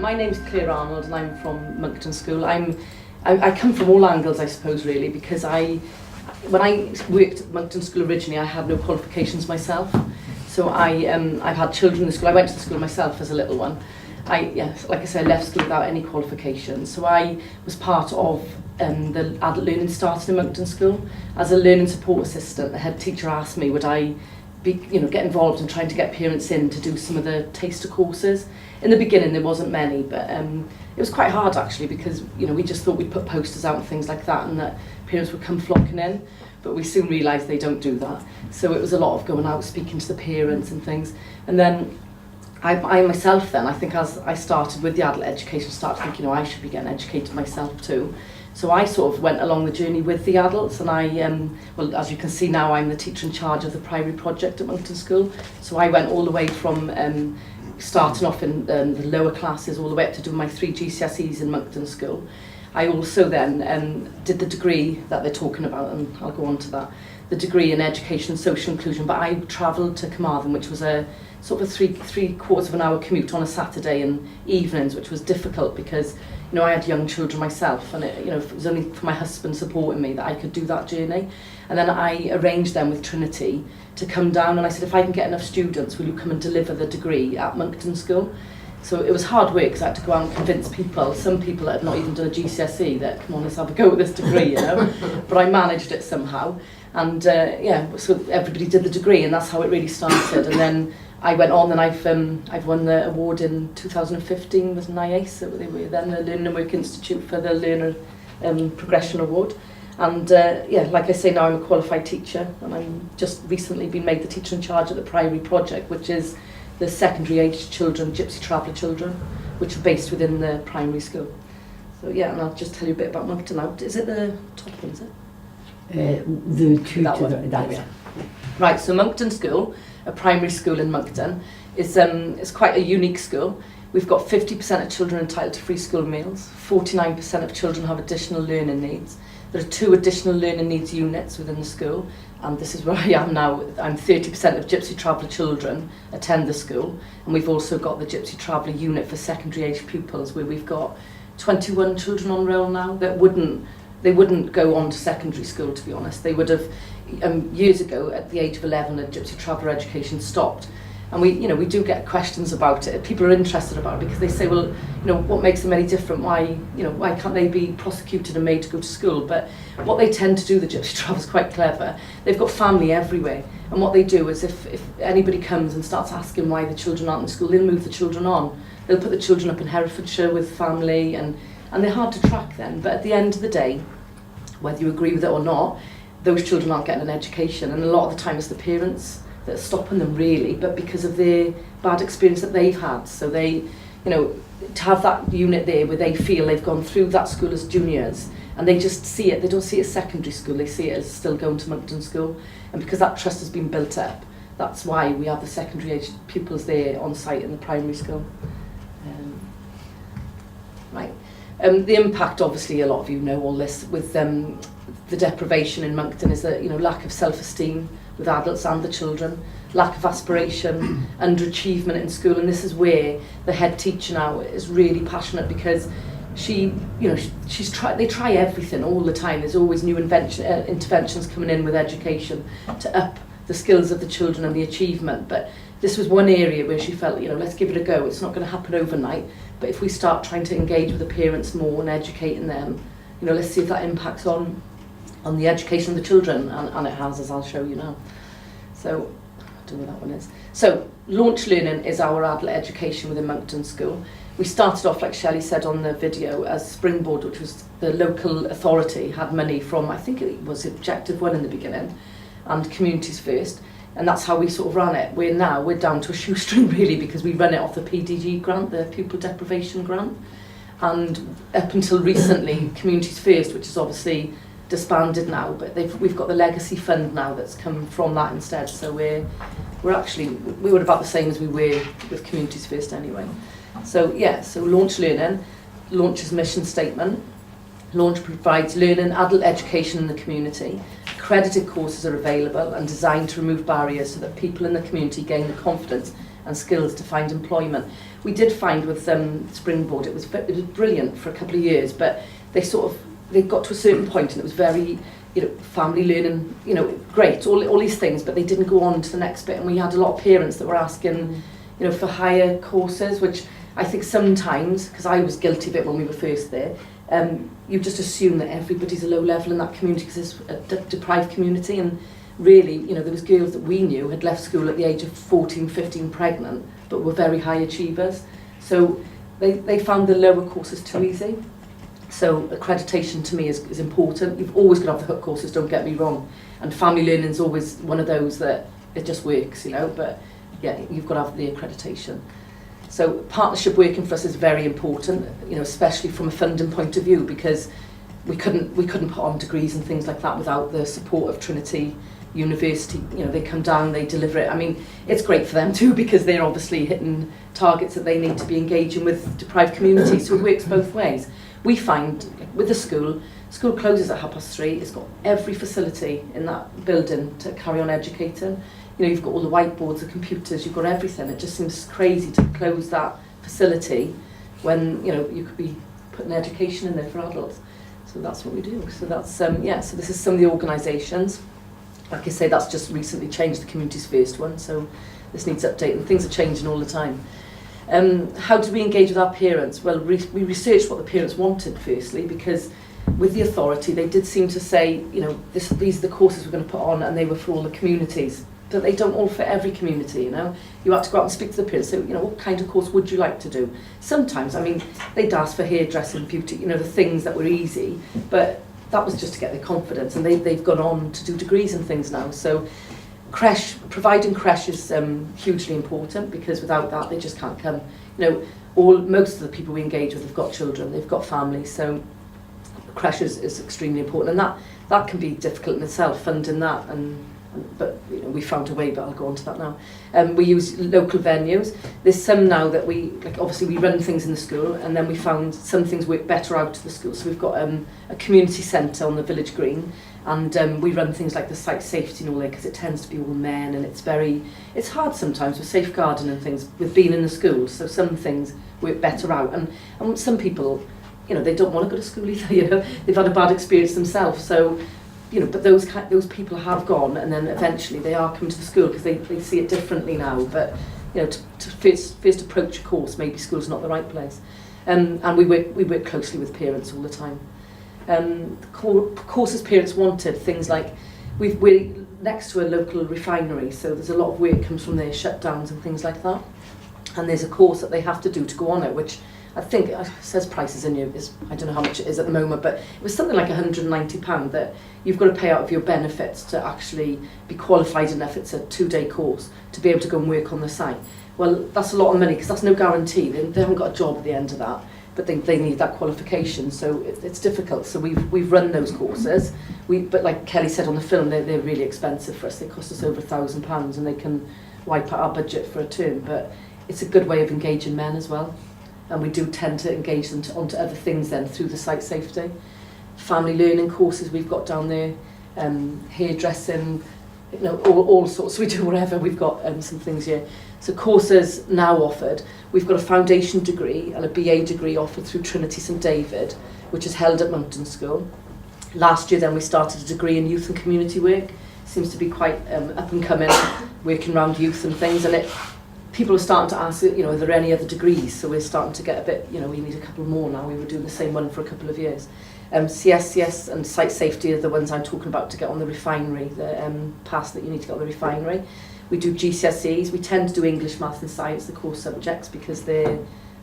My name's Claire Arnold and I'm from Moncton School. I come from all angles, I suppose, really, because when I worked at Moncton School originally, I had no qualifications myself. So I've had children in the school. I went to the school myself as a little one. Like I said, I left school without any qualifications. So I was part of the adult learning started in Moncton School. As a learning support assistant, the head teacher asked me would I get involved in trying to get parents in to do some of the taster courses. In the beginning there wasn't many, but it was quite hard actually, because we just thought we'd put posters out and things like that and that parents would come flocking in, but we soon realised they don't do that. So it was a lot of going out, speaking to the parents and things. And then I myself then, I think as I started with the adult education, started thinking, I should be getting educated myself too. So I sort of went along the journey with the adults, and well, as you can see now, I'm the teacher in charge of the primary project at Moncton School. So I went all the way from starting off in the lower classes all the way up to do my 3 GCSEs in Moncton School. I also then did the degree that they're talking about, and I'll go on to that, the degree in education and social inclusion, but I travelled to Carmarthen, which was a sort of three quarters of an hour commute on a Saturday and evenings, which was difficult because I had young children myself, and it was only for my husband supporting me that I could do that journey. And then I arranged them with Trinity to come down, and I said, if I can get enough students, will you come and deliver the degree at Moncton School? So it was hard work because I had to go out and convince people, some people that had not even done a GCSE, that come on, let's have a go with this degree, but I managed it somehow. And so everybody did the degree, and that's how it really started. And then I went on, and I've won the award in 2015 with NIACE, so they were then the Learning and Work Institute for the Learner Progression Award. And like I say, now I'm a qualified teacher, and I'm just recently been made the teacher in charge at the primary project, which is the secondary age children, Gypsy Traveller children, which are based within the primary school. So and I'll just tell you a bit about Moncton now. Is it the top one, is it? The two that to one. that. Right, so Moncton School, a primary school in Moncton, is quite a unique school. We've got 50% of children entitled to free school meals, 49% of children have additional learning needs. There are 2 additional learning needs units within the school, and this is where I am now. I'm 30% of Gypsy Traveller children attend the school, and we've also got the Gypsy Traveller unit for secondary age pupils, where we've got 21 children on roll now that wouldn't go on to secondary school, to be honest. They would have, years ago, at the age of 11, a Gypsy Traveller education stopped. And we do get questions about it. People are interested about it because they say, well, what makes them any different? Why can't they be prosecuted and made to go to school? But what they tend to do, the Gypsy Travellers, is quite clever. They've got family everywhere. And what they do is if anybody comes and starts asking why the children aren't in school, they'll move the children on. They'll put the children up in Herefordshire with family, and they're hard to track then. But at the end of the day, whether you agree with it or not, those children aren't getting an education. And a lot of the time it's the parents that are stopping them, really, but because of the bad experience that they've had. So they, to have that unit there where they feel they've gone through that school as juniors, and they just see it, they don't see it as secondary school, they see it as still going to Moncton School. And because that trust has been built up, that's why we have the secondary age pupils there on site in the primary school. The impact, obviously, a lot of you know all this, with the deprivation in Moncton is that lack of self-esteem with adults and the children, lack of aspiration, underachievement in school, and this is where the head teacher now is really passionate, because they try everything all the time. There's always new interventions coming in with education to up the skills of the children and the achievement. But this was one area where she felt, let's give it a go. It's not going to happen overnight, but if we start trying to engage with the parents more and educating them, let's see if that impacts on the education of the children, and it has, as I'll show you now. So, I don't know what that one is. So, Launch Learning is our adult education within Moncton School. We started off, like Shelley said on the video, as Springboard, which was the local authority, had money from, I think it was Objective 1 in the beginning, and Communities First, and that's how we sort of ran it. We're down to a shoestring, really, because we run it off the PDG grant, the Pupil Deprivation Grant, and up until recently, Communities First, which is obviously disbanded now, but we've got the legacy fund now that's come from that instead. So we were about the same as we were with Communities First anyway. So Launch Learning, Launch's mission statement. Launch provides learning, adult education in the community. Accredited courses are available and designed to remove barriers so that people in the community gain the confidence and skills to find employment. we did find with Springboard, it was brilliant for a couple of years, but they got to a certain point and it was very, family learning, great, all these things, but they didn't go on to the next bit. And we had a lot of parents that were asking, for higher courses, which I think sometimes, because I was guilty of it when we were first there, you just assume that everybody's a low level in that community because it's a deprived community. And really, there was girls that we knew had left school at the age of 14, 15 pregnant, but were very high achievers. So they found the lower courses too easy. So accreditation to me is important. You've always got to have the hook courses, don't get me wrong. And family learning is always one of those that it just works, but yeah, you've got to have the accreditation. So partnership working for us is very important, especially from a funding point of view, because we couldn't put on degrees and things like that without the support of Trinity University. They come down, they deliver it. I mean, it's great for them too, because they're obviously hitting targets that they need to be engaging with deprived communities, so it works both ways. We find with the school closes at 3:30. It's got every facility in that building to carry on educating. You've got all the whiteboards, the computers, you've got everything. It just seems crazy to close that facility when, you could be putting education in there for adults. So that's what we do. So that's, so this is some of the organisations. Like I say, that's just recently changed, the community's first one, so this needs updating. Things are changing all the time. How do we engage with our parents? Well, we researched what the parents wanted firstly, because with the authority they did seem to say, these are the courses we're going to put on, and they were for all the communities. But they don't all fit every community, You have to go out and speak to the parents, so, what kind of course would you like to do? Sometimes, they'd ask for hairdressing, beauty, the things that were easy, but that was just to get their confidence, and they've gone on to do degrees and things now. So providing creche is hugely important, because without that they just can't come. Most of the people we engage with have got children, they've got families, so creche is extremely important, and that can be difficult in itself, funding that, but we found a way, but I'll go on to that now. We use local venues. There's some now that obviously we run things in the school, and then we found some things work better out of the school. So we've got a community centre on the village green, and we run things like the site safety and all that, because it tends to be all men, and it's hard sometimes with safeguarding and things with being in the school. So some things work better out, and some people, they don't want to go to school either. They've had a bad experience themselves, so. But those people have gone, and then eventually they are coming to the school because they see it differently now. But to first approach a course, maybe school's not the right place. And we work closely with parents all the time. Courses parents wanted, things like we're next to a local refinery, so there's a lot of work comes from their shutdowns and things like that. And there's a course that they have to do to go on it, which I think it says prices in you, I don't know how much it is at the moment, but it was something like £190 that you've got to pay out of your benefits to actually be qualified enough. It's a 2-day course to be able to go and work on the site. Well, that's a lot of money, because that's no guarantee. They haven't got a job at the end of that, but they need that qualification, so it's difficult. So we've run those courses. But like Kelly said on the film, they're really expensive for us. They cost us over £1,000, and they can wipe out our budget for a term. But it's a good way of engaging men as well. And we do tend to engage them onto other things then through the site safety. Family learning courses we've got down there, hairdressing, all sorts. We do whatever. We've got some things here. So courses now offered. We've got a foundation degree and a BA degree offered through Trinity St David, which is held at Mountain School. Last year then we started a degree in youth and community work. Seems to be quite up and coming, working around youth and things, and people are starting to ask, are there any other degrees? So we're starting to get a bit, we need a couple more now. We were doing the same one for a couple of years. CSCS and site safety are the ones I'm talking about to get on the refinery, the pass that you need to get on the refinery. We do GCSEs. We tend to do English, Maths and Science, the core subjects, because they're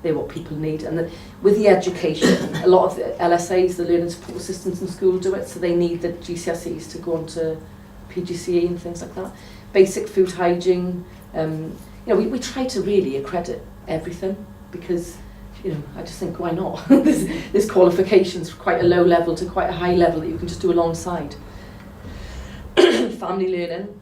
what people need. And with the education, a lot of the LSAs, the learning support assistants in school, do it, so they need the GCSEs to go on to PGCE and things like that. Basic food hygiene. We try to really accredit everything, because I just think, why not? there's qualifications from quite a low level to quite a high level that you can just do alongside. Family learning,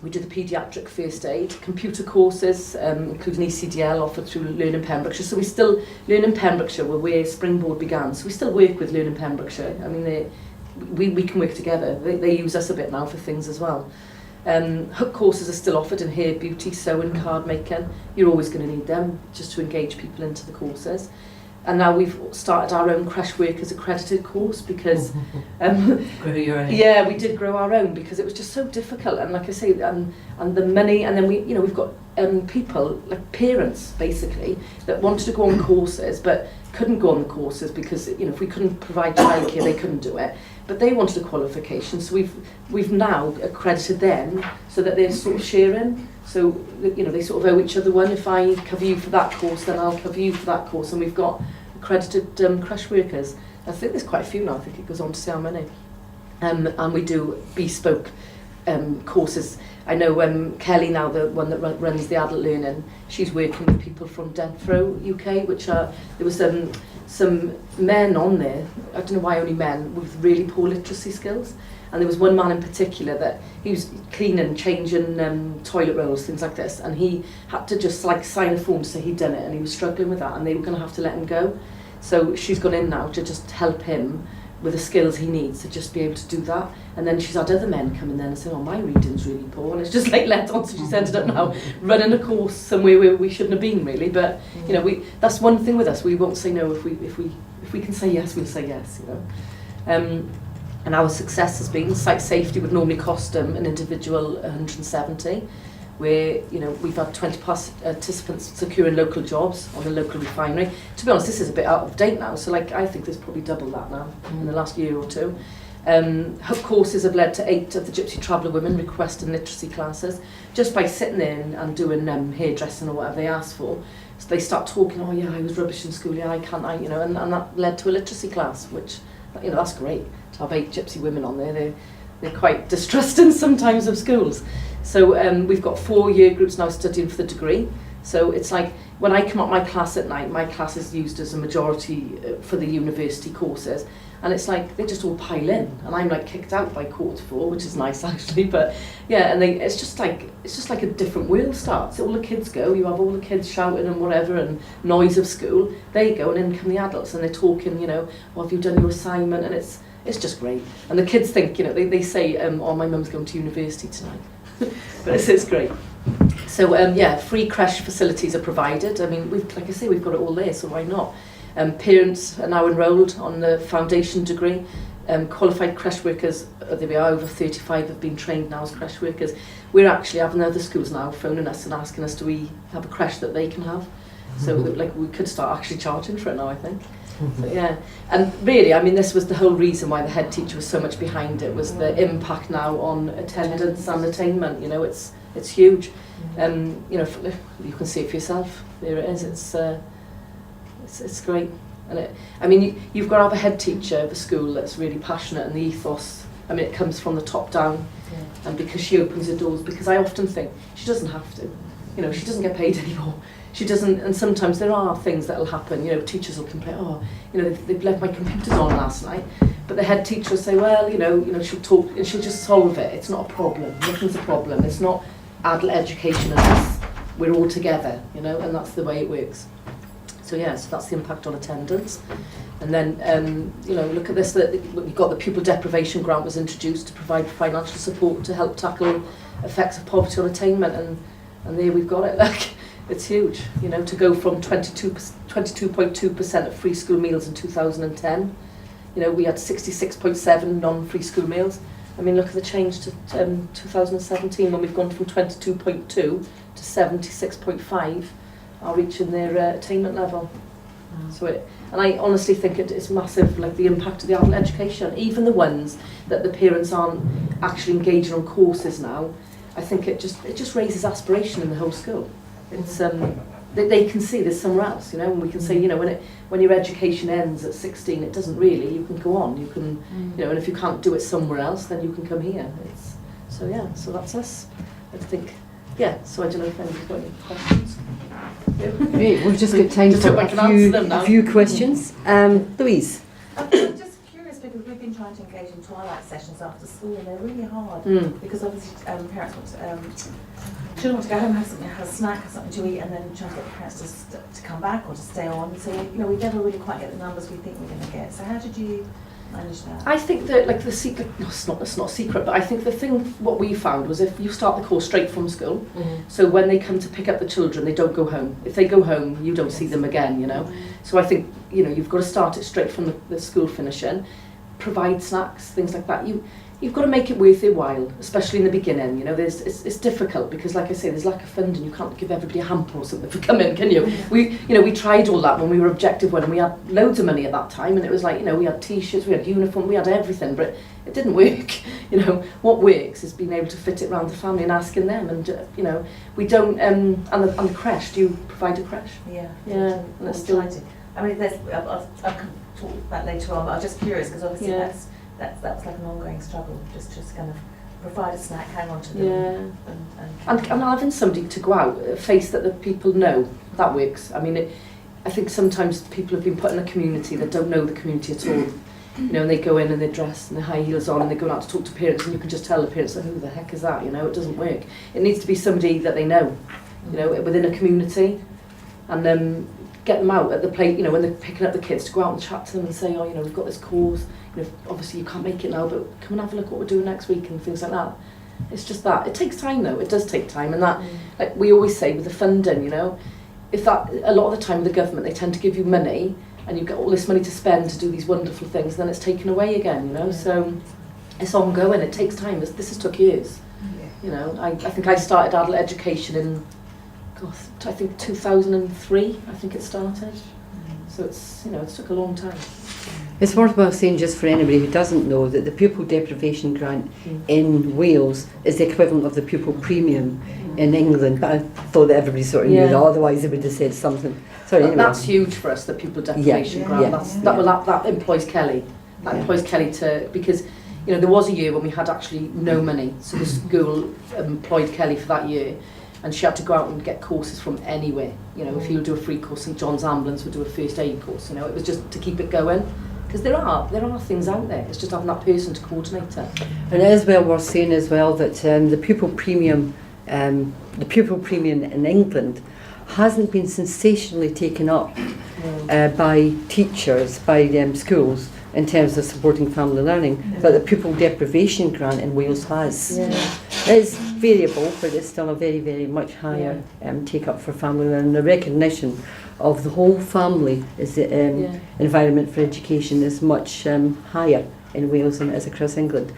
we do the paediatric first aid, computer courses, including ECDL offered through Learn in Pembrokeshire. So we still, Learn in Pembrokeshire were where Springboard began, so we still work with Learn in Pembrokeshire. We can work together. They use us a bit now for things as well. Hook courses are still offered in hair, beauty, sewing, card making. You're always going to need them just to engage people into the courses. And now we've started our own Crash Workers accredited course because Grow your own. yeah, we did grow our own because it was just so difficult. And like I say, and the money, and then we've got people, like parents basically, that wanted to go on courses but couldn't go on the courses because if we couldn't provide childcare, they couldn't do it. But they wanted a qualification, so we've now accredited them so that they're sort of sharing. So they sort of owe each other one. If I cover you for that course, then I'll cover you for that course. And we've got accredited Crash Workers. I think there's quite a few now. I think it goes on to see how many. And we do bespoke courses. I know Kelly now, the one that runs the adult learning, she's working with people from Denfro, UK, which there was some men on there, I don't know why only men, with really poor literacy skills. And there was one man in particular that he was cleaning, changing toilet rolls, things like this, and he had to just like sign a form to say he'd done it, and he was struggling with that, and they were going to have to let him go. So she's gone in now to just help him with the skills he needs to just be able to do that. And then she's had other men come in then and say, oh, my reading's really poor, and it's just like let on. So she's ended up now running a course somewhere where we shouldn't have been really. But that's one thing with us, we won't say no. If we can say yes, we'll say yes. And our success has been site safety would normally cost an individual 170, where we've had 20 participants securing local jobs on the local refinery. To be honest, this is a bit out of date now, so I think there's probably double that now in the last year or two. Hook courses have led to 8 of the Gypsy Traveller women requesting literacy classes just by sitting there and doing hairdressing or whatever they asked for. So they start talking, oh yeah, I was rubbish in school, yeah, I can't, and that led to a literacy class, which that's great to have 8 Gypsy women on there. They're quite distrusting sometimes of schools. So we've got 4 year groups now studying for the degree. So it's like when I come up my class at night, my class is used as a majority for the university courses, and it's like they just all pile in, and I'm like kicked out by 4:45, which is nice actually. But yeah, and it's just like a different world starts. All the kids go, you have all the kids shouting and whatever and noise of school. They go, and then come the adults and they're talking, well, have you done your assignment? And it's just great. And the kids think, they say, oh, my mum's going to university tonight. But it's great. So free creche facilities are provided. I mean, like I say, we've got it all there, so why not? Parents are now enrolled on the foundation degree. Qualified creche workers, there we are, over 35 have been trained now as creche workers. We're actually having other schools now phoning us and asking us, do we have a creche that they can have? So that, we could start actually charging for it now, I think. So, yeah, and really, I mean, this was the whole reason why the head teacher was so much behind it, was the impact now on attendance and attainment. It's huge. You can see it for yourself. There it is. It's great. And you've got to have a head teacher of a school that's really passionate, and the ethos. I mean, it comes from the top down, and because she opens the doors. Because I often think she doesn't have to. She doesn't get paid anymore. She doesn't, and sometimes there are things that will happen. Teachers will complain, oh, they've left my computers on last night. But the head teacher will say, well, she'll talk and she'll just solve it. It's not a problem. Nothing's a problem. It's not adult education unless we're all together, and that's the way it works. So so that's the impact on attendance. And then, look at this, we've got the pupil deprivation grant was introduced to provide financial support to help tackle effects of poverty on attainment, and there we've got it. It's huge, to go from 22.2% of free school meals in 2010. We had 66.7 non-free school meals. I mean, look at the change to 2017 when we've gone from 22.2 to 76.5 are reaching their attainment level. So and I honestly think it's massive, like the impact of the adult education, even the ones that the parents aren't actually engaging on courses now. I think it just raises aspiration in the whole school. It's they can see there's somewhere else, and we can say, when your education ends at 16, it doesn't really. You can go on. You can, and if you can't do it somewhere else, then you can come here. So that's us. I think, So I don't know if anybody's got any questions. Great. We've just got time for a few questions. Louise. I'm just curious because we've been trying to engage in twilight sessions after school, and they're really hard because obviously parents want children want to go home, have a snack, have something to eat, and then trying to get the parents to come back or to stay on. So we never really quite get the numbers we think we're going to get. So how did you manage that? I think that like the secret, no, it's not a secret, but I think the thing what we found was if you start the course straight from school, so when they come to pick up the children, they don't go home. If they go home, you don't see them again, you know. So I think, you know, you've got to start it straight from the school finishing, provide snacks, things like that. You've got to make it worth their while, especially in the beginning. You know, it's difficult because, like I say, there's lack of funding. You can't give everybody a hamper or something for coming, can you? We tried all that when we were Objective One, and we had loads of money at that time, and it was like, you know, we had T-shirts, we had uniform, we had everything, but it didn't work. You know, what works is being able to fit it around the family and asking them, and you know, we don't. And the creche, do you provide a creche? Yeah. Yeah, and it's still. I mean, I'll talk about later on, but I was just curious because obviously that was like an ongoing struggle, just kind of provide a snack, hang on to them, and having somebody to go out, a face that the people know, that works. I mean, I think sometimes people have been put in a community that don't know the community at all. You know, and they go in and they're dressed and their high heels on and they're going out to talk to parents, and you can just tell the parents, oh, who the heck is that? You know, it doesn't work. It needs to be somebody that they know, you know, within a community, and get them out at the play, you know, when they're picking up the kids, to go out and chat to them and say, oh, you know, we've got this course, you know, obviously you can't make it now, but come and have a look what we're doing next week and things like that. It's just that. It takes time though, it does take time, and that, like we always say with the funding, you know, if that, a lot of the time with the government, they tend to give you money and you get all this money to spend to do these wonderful things, then it's taken away again, you know, so it's ongoing, it takes time, this has took years, you know. I think I started adult education in, I think 2003, I think it started. So it's, you know, it took a long time. It's worthwhile saying, just for anybody who doesn't know, that the pupil deprivation grant in Wales is the equivalent of the pupil premium in England. But I thought that everybody sort of knew that, otherwise they would have said something. Sorry, anyway. That's huge for us, the pupil deprivation grant. That employs Kelly. That employs Kelly because, you know, there was a year when we had actually no money. So the school employed Kelly for that year. And she had to go out and get courses from anywhere. You know, if you do a free course, St John's Ambulance would do a first aid course. You know, it was just to keep it going. Because there are things out there. It's just having that person to coordinate it. And as well, we're saying as well that the pupil premium in England hasn't been sensationally taken up by teachers, by schools, in terms of supporting family learning, but the pupil deprivation grant in Wales has. It's variable, but it's still a very, very much higher take up for family learning. The recognition of the whole family is the environment for education is much higher in Wales than it is across England.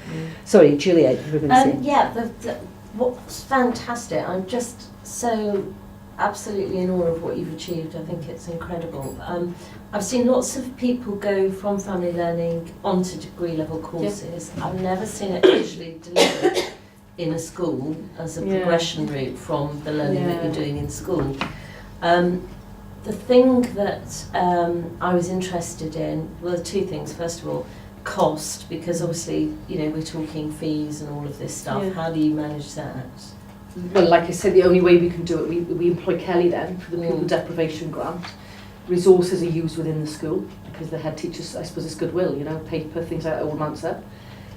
Sorry, Juliet, you were going to say. Yeah, what's fantastic. I'm just so absolutely in awe of what you've achieved. I think it's incredible. I've seen lots of people go from family learning onto degree level courses. I've never seen it actually delivered in a school as a progression route from the learning that you're doing in school. The thing that I was interested in, well, two things. First of all, cost, because obviously, you know, we're talking fees and all of this stuff. How do you manage that? Well, like I said, the only way we can do it, we employ Kelly then for the pupil deprivation grant. Resources are used within the school because the head teachers, I suppose, it's goodwill, you know, paper, things like that all answer.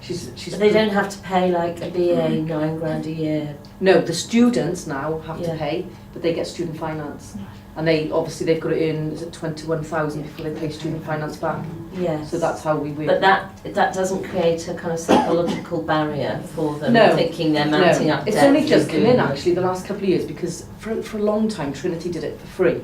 But they don't have to pay like a BA £9,000 a year. No, the students now have to pay, but they get student finance. And they've got to earn, is it 21,000 before they pay student finance back? Yes. So that's how we work. But that doesn't create a kind of psychological barrier for them, thinking they're mounting up It's debt. only just come in actually the last couple of years, because for a long time Trinity did it for free.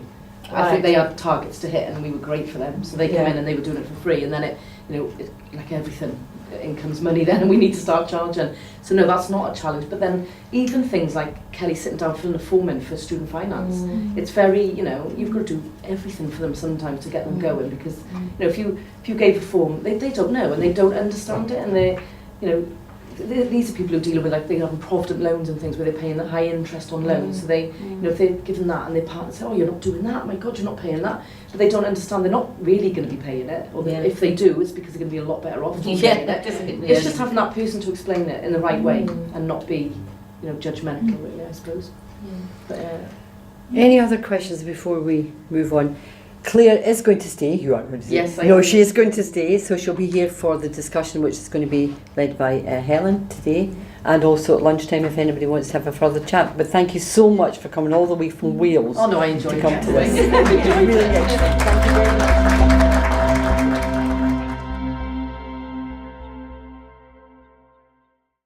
I think they had targets to hit and we were great for them. So they came in and they were doing it for free, and then it, you know, like everything, income's money then, and we need to start charging. So no, that's not a challenge. But then even things like Kelly sitting down filling a form in for student finance, it's very, you know, you've got to do everything for them sometimes to get them going, because you know, if you gave a form, they don't know and they don't understand it, and they, you know, these are people who are dealing with, like, they're having provident loans and things where they're paying that high interest on loans. So they, you know, if they're given that and their partner say, oh, you're not doing that, my God, you're not paying that. But they don't understand they're not really going to be paying it. Or if they do, it's because they're going to be a lot better off. It's just having that person to explain it in the right way and not be, you know, judgmental, really, I suppose. But, any other questions before we move on? Claire is going to stay. You are going to stay. Yes, I am. am. She is going to stay, so she'll be here for the discussion, which is going to be led by Helen today, and also at lunchtime if anybody wants to have a further chat. But thank you so much for coming all the way from Wales. oh no, I enjoyed to come it. to this. It was really excellent. Thank you very much.